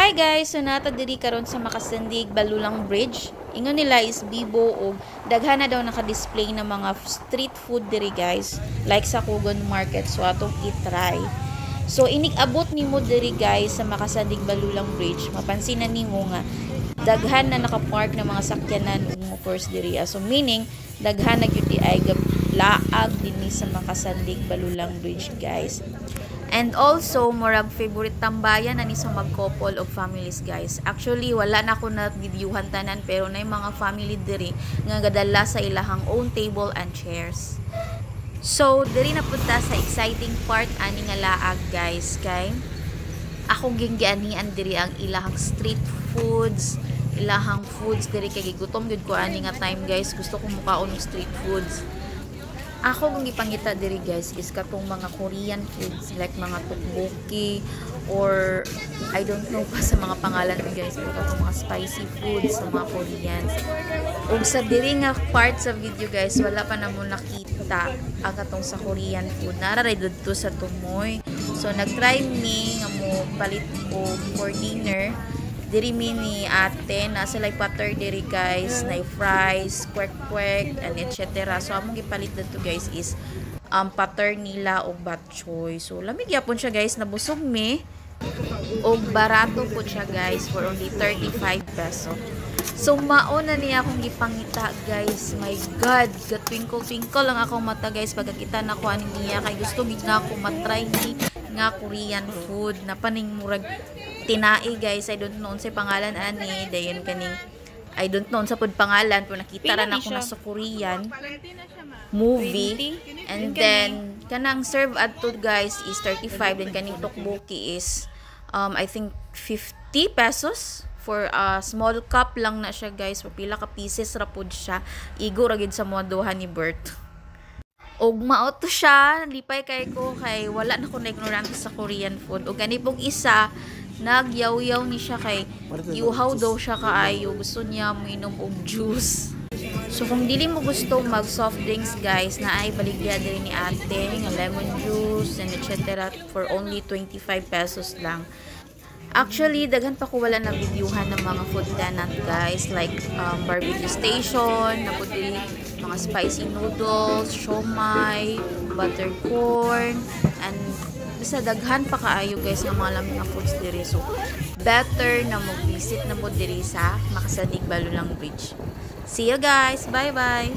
Hi guys! So nata diri karon sa Makasandig Balulang Bridge. Ingon nila is Bibo og daghan na daw naka-display ng mga street food diri guys. Like sa Kugon Market. So atong i-try. So inig-abot nimo diri guys sa Makasandig Balulang Bridge. Mapansin na nimo nga daghan na naka-park ng mga sakyanan of course diri. So meaning daghan na gyud ay laag dinhi sa Makasandig Balulang Bridge guys. And also, murag favorite tambayan na ni sa mag-couple of families guys. Actually, wala na ako na-viewhan tanan pero na yung mga family diri nga gadala sa ilahang own table and chairs. So, diri na punta sa exciting part ani nga laag guys. Kay ako ginggianian diri ang ilahang street foods, ilahang foods diri kay gutom gyud ko ani nga time guys. Gusto ko mukaon og street foods. Ako kung ipangita diri guys is katong mga Korean foods like mga tteokbokki or I don't know pa sa mga pangalan guys pero katong mga spicy foods sa mga Koreans. Ug sa diri nga part sa video guys wala pa namo nakita ang katong sa Korean food. Nararay dudto sa tumoy. So nagtry mi nga mo palit og for dinner. Diri mi ni ate nasa like butter diri guys na fries, kwek and etc. So among gipalit dito guys is butter nila og bok choy. So lamig gyapon siya guys, nabusog mi. Og barato po siya guys for only 35 peso. So mao na niya akong gipangita guys. My god, gatwinkle-twinkle lang akong mata guys pagkakita na ko ani niya kay gusto gid na ako matry ni nga Korean food na paning murag tinai guys. I don't know sa pangalan ani dayon kaning I don't know sa pud pangalan pero nakita ra na ako na sa Korean movie. And then kanang serve adto guys is 35 then kaning tteokbokki is I think 50 pesos for a small cup lang na siya guys. Pila ka pieces ra pud siya. Igo ra gid sa mga duha ni Bert. Og mao to siya, lipay kay ko kay wala na ko na ignorante sa Korean food. Og gani pong isa nagyaw-yaw ni siya kay giuhaw daw siya kaayo. Gusto niya minom og juice. So kung dili mo gusto mag soft drinks guys, na ay baligya diri ni ate nga lemon juice and etc. for only 25 pesos lang. Actually, daghan pa ko wala na videohan ng mga food tenant guys like barbecue station, na po dili mga spicy noodles, siomai, butter corn, and basta daghan pa kaayo guys ng mga lamang foods diri. So better na mo visit na mo diri sa Makasandig Balulang Bridge. See you guys, bye bye.